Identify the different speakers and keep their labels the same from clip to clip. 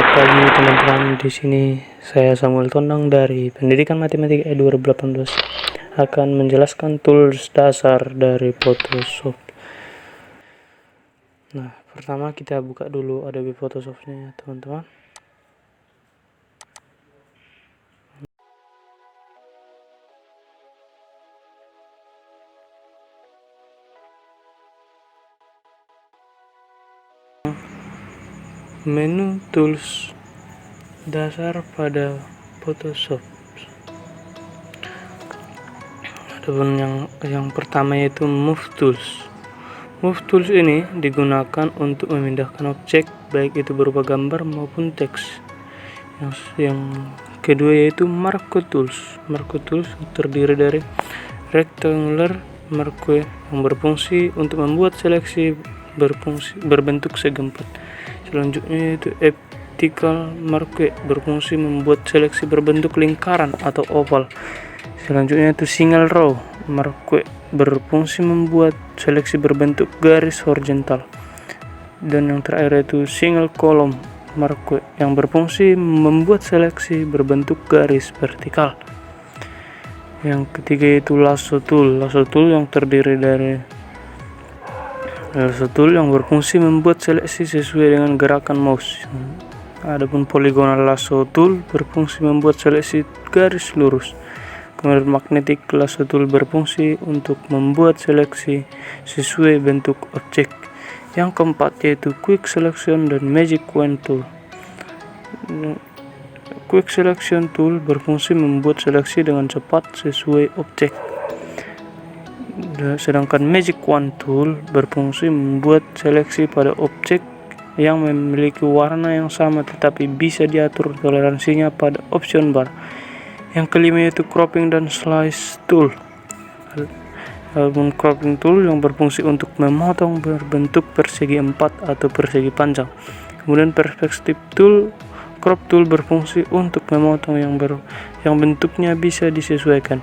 Speaker 1: pagi teman-teman. Di sini saya Samuel Tondang dari Pendidikan Matematika 2018 akan menjelaskan tools dasar dari Photoshop. Nah, pertama kita buka dulu Adobe Photoshop-nya ya, teman-teman. Menu tools dasar pada Photoshop. Adapun yang pertama yaitu Move Tools. Move Tools ini digunakan untuk memindahkan objek baik itu berupa gambar maupun teks. Yang kedua yaitu Marquee Tools. Marquee Tools terdiri dari rectangular marquee yang berfungsi untuk membuat seleksi berbentuk segi empat. Selanjutnya yaitu elliptical marquee berfungsi membuat seleksi berbentuk lingkaran atau oval. Selanjutnya itu single row marquee berfungsi membuat seleksi berbentuk garis horizontal. Dan yang terakhir itu single column marquee yang berfungsi membuat seleksi berbentuk garis vertikal. Yang ketiga itu lasso tool. Lasso tool yang terdiri dari lasso tool yang berfungsi membuat seleksi sesuai dengan gerakan mouse. Adapun polygonal lasso tool berfungsi membuat seleksi garis lurus. Kemudian magnetic lasso tool berfungsi untuk membuat seleksi sesuai bentuk objek. Yang keempat yaitu quick selection dan magic wand tool. Quick selection tool berfungsi membuat seleksi dengan cepat sesuai objek. Sedangkan magic wand tool berfungsi membuat seleksi pada objek yang memiliki warna yang sama tetapi bisa diatur toleransinya pada option bar. Yang kelima yaitu cropping dan slice tool. Cropping tool yang berfungsi untuk memotong berbentuk persegi empat atau persegi panjang. Kemudian perspective tool, crop tool berfungsi untuk memotong yang bentuknya bisa disesuaikan.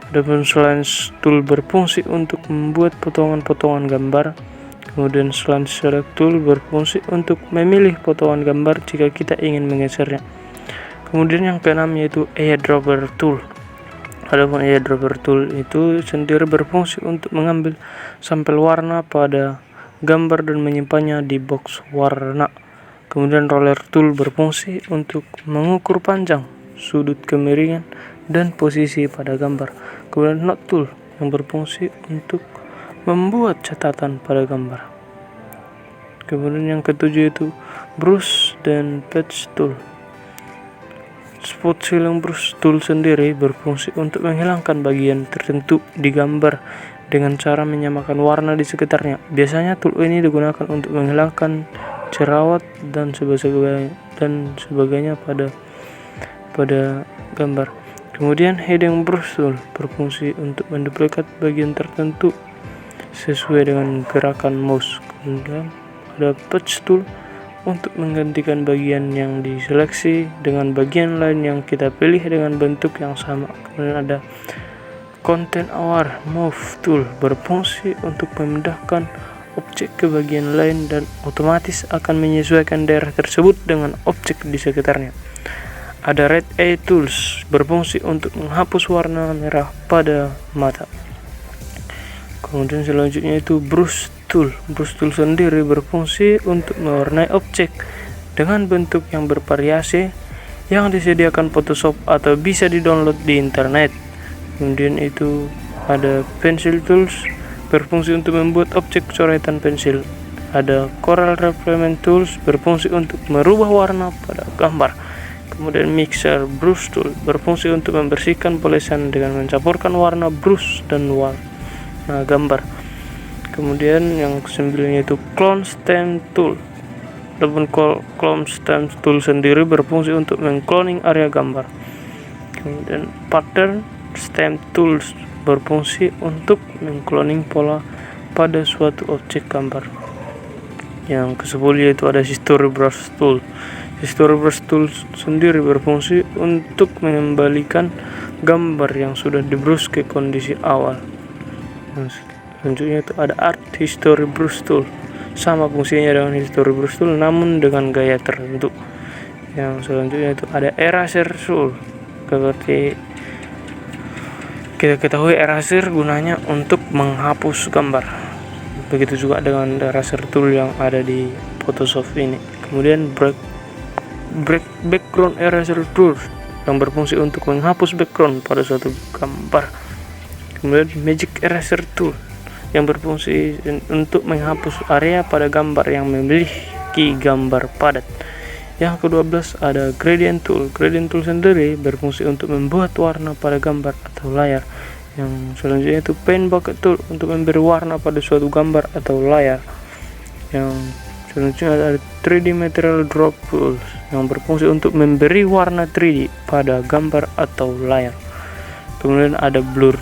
Speaker 1: Adapun slice tool berfungsi untuk membuat potongan-potongan gambar. Kemudian slice select tool berfungsi untuk memilih potongan gambar jika kita ingin menggesernya. Kemudian yang keenam yaitu eyedropper tool. Adapun eyedropper tool itu sendiri berfungsi untuk mengambil sampel warna pada gambar dan menyimpannya di box warna. Kemudian roller tool berfungsi untuk mengukur panjang, sudut kemiringan, dan posisi pada gambar. Kemudian note tool yang berfungsi untuk membuat catatan pada gambar. Kemudian yang ketujuh itu brush dan patch tool. Spot filling brush tool sendiri berfungsi untuk menghilangkan bagian tertentu di gambar dengan cara menyamakan warna di sekitarnya. Biasanya tool ini digunakan untuk menghilangkan jerawat dan sebagainya pada gambar. Kemudian hiding brush tool berfungsi untuk menduplikat bagian tertentu sesuai dengan gerakan mouse. Kemudian ada patch tool untuk menggantikan bagian yang diseleksi dengan bagian lain yang kita pilih dengan bentuk yang sama. Kemudian ada content aware move tool berfungsi untuk memindahkan objek ke bagian lain dan otomatis akan menyesuaikan daerah tersebut dengan objek di sekitarnya. Ada red eye tools berfungsi untuk menghapus warna merah pada mata. Kemudian selanjutnya itu brush tool. Brush tool sendiri berfungsi untuk mewarnai objek dengan bentuk yang bervariasi yang disediakan Photoshop atau bisa di-download di internet. Kemudian itu ada pencil tools berfungsi untuk membuat objek coretan pensil. Ada coral refinement tools berfungsi untuk merubah warna pada gambar. Kemudian mixer brush tool berfungsi untuk membersihkan polesan dengan mencampurkan warna brush dan warna gambar. Kemudian yang kesembilan yaitu clone stamp tool. Adapun clone stamp tool sendiri berfungsi untuk mengcloning area gambar. Kemudian pattern stamp tools berfungsi untuk mengcloning pola pada suatu objek gambar. Yang ke-10 yaitu ada history brush tool. History brush tool sendiri berfungsi untuk mengembalikan gambar yang sudah di-brush ke kondisi awal. Selanjutnya itu ada art history brush tool. Sama fungsinya dengan history brush tool namun dengan gaya tertentu. Yang selanjutnya itu ada eraser tool. Seperti kita ketahui, eraser gunanya untuk menghapus gambar. Begitu juga dengan eraser tool yang ada di Photoshop ini. Kemudian background eraser tool yang berfungsi untuk menghapus background pada suatu gambar. Kemudian magic eraser tool yang berfungsi untuk menghapus area pada gambar yang memiliki gambar padat. Yang ke-12 ada gradient tool. Gradient tool sendiri berfungsi untuk membuat warna pada gambar atau layar. Yang selanjutnya itu paint bucket tool untuk memberi warna pada suatu gambar atau layar. Yang selanjutnya ada 3D material drop tools yang berfungsi untuk memberi warna 3D pada gambar atau layar. Kemudian ada blur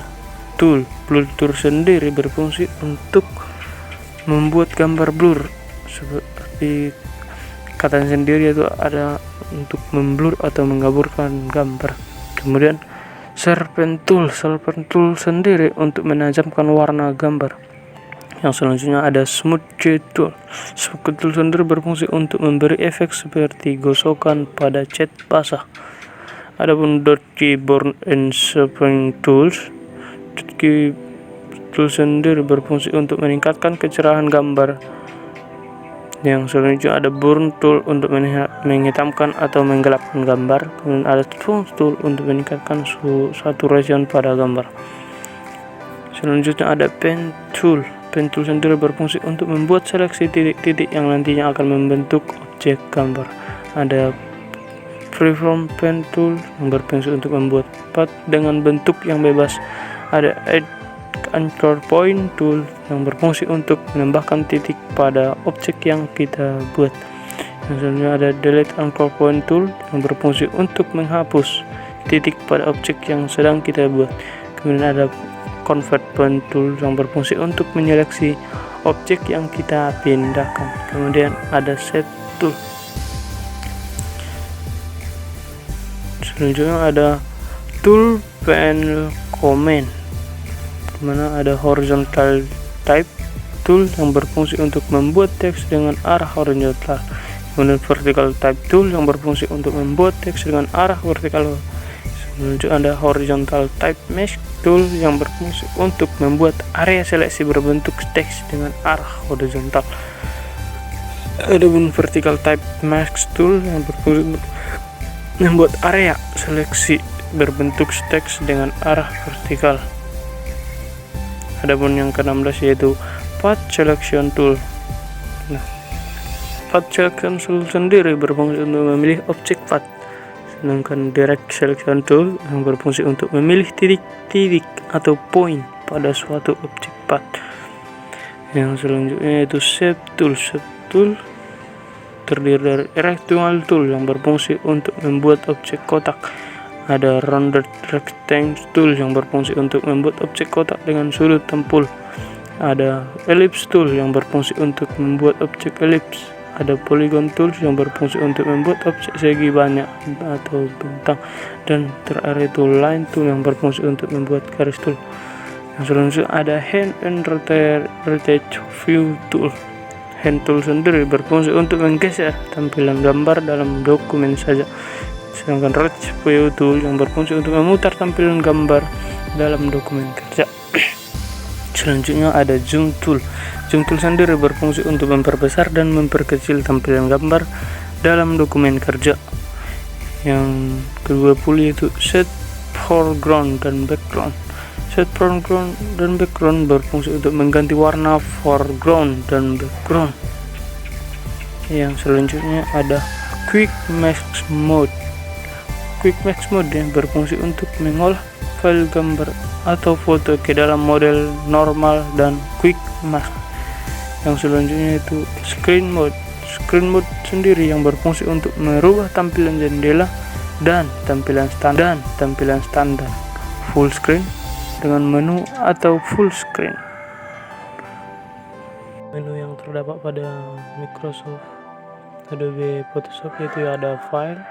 Speaker 1: tool. Blur tool sendiri berfungsi untuk membuat gambar blur, seperti katanya sendiri itu ada untuk memblur atau menggaburkan gambar. Kemudian sharpen tool sendiri untuk menajamkan warna gambar. Yang selanjutnya ada smooth jet tool. Smooth tool sendiri berfungsi untuk memberi efek seperti gosokan pada cat basah. Adapun dot keyboard and sharpening tools. Dot key tool sendiri berfungsi untuk meningkatkan kecerahan gambar. Yang selanjutnya ada burn tool untuk menghitamkan atau menggelapkan gambar. Kemudian ada tone tool untuk meningkatkan saturation pada gambar. Selanjutnya ada pen tool. Pen tool sendiri berfungsi untuk membuat seleksi titik-titik yang nantinya akan membentuk objek gambar. Ada freeform pen tool yang berfungsi untuk membuat path dengan bentuk yang bebas. Ada add anchor point tool yang berfungsi untuk menambahkan titik pada objek yang kita buat. Yang selanjutnya ada delete anchor point tool yang berfungsi untuk menghapus titik pada objek yang sedang kita buat. Kemudian ada convert point tool yang berfungsi untuk menyeleksi objek yang kita pindahkan. Kemudian ada set tool. Selanjutnya ada tool panel command, dimana ada horizontal type tool yang berfungsi untuk membuat teks dengan arah horizontal. Kemudian vertical type tool yang berfungsi untuk membuat teks dengan arah vertikal. Selanjutnya ada horizontal type mask tool yang berfungsi untuk membuat area seleksi berbentuk teks dengan arah horizontal. Adapun vertical type mask tool yang berfungsi untuk membuat area seleksi berbentuk teks dengan arah vertikal. Adapun yang ke-16 yaitu path selection tool. Nah, path selection tool sendiri berfungsi untuk memilih objek path, sedangkan direct selection tool yang berfungsi untuk memilih titik-titik atau point pada suatu objek path. Yang selanjutnya yaitu shape tool. Shape tool terdiri dari rectangle tool yang berfungsi untuk membuat objek kotak. Ada rounded rectangle tool yang berfungsi untuk membuat objek kotak dengan sudut tempul. Ada ellipse tool yang berfungsi untuk membuat objek ellipse. Ada polygon tool yang berfungsi untuk membuat objek segi banyak atau bentang. Dan terakhir itu line tool yang berfungsi untuk membuat garis tool. Yang selanjutnya ada hand and rotate view tool. Hand tool sendiri berfungsi untuk menggeser tampilan gambar dalam dokumen saja. Sedangkan rotate view tool yang berfungsi untuk memutar tampilan gambar dalam dokumen kerja. Selanjutnya ada zoom tool. Zoom tool sendiri berfungsi untuk memperbesar dan memperkecil tampilan gambar dalam dokumen kerja. Yang ke-20 yaitu set foreground dan background. Set foreground dan background berfungsi untuk mengganti warna foreground dan background. Yang selanjutnya ada quick mask mode. Quick mask mode yang berfungsi untuk mengolah file gambar atau foto ke dalam model normal dan quick mask. Yang selanjutnya itu screen mode. Screen mode sendiri yang berfungsi untuk merubah tampilan jendela dan tampilan standar full screen dengan menu atau full screen. Menu yang terdapat pada Microsoft Adobe Photoshop itu ada file,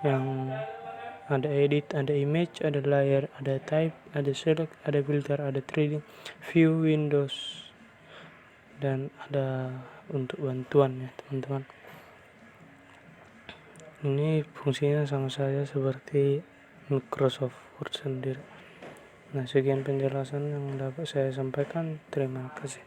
Speaker 1: yang ada edit, ada image, ada layer, ada type, ada select, ada filter, ada 3D view, Windows, dan ada untuk bantuan ya teman-teman. Ini fungsinya sama saja seperti Microsoft Word sendiri. Nah, sekian penjelasan yang dapat saya sampaikan. Terima kasih.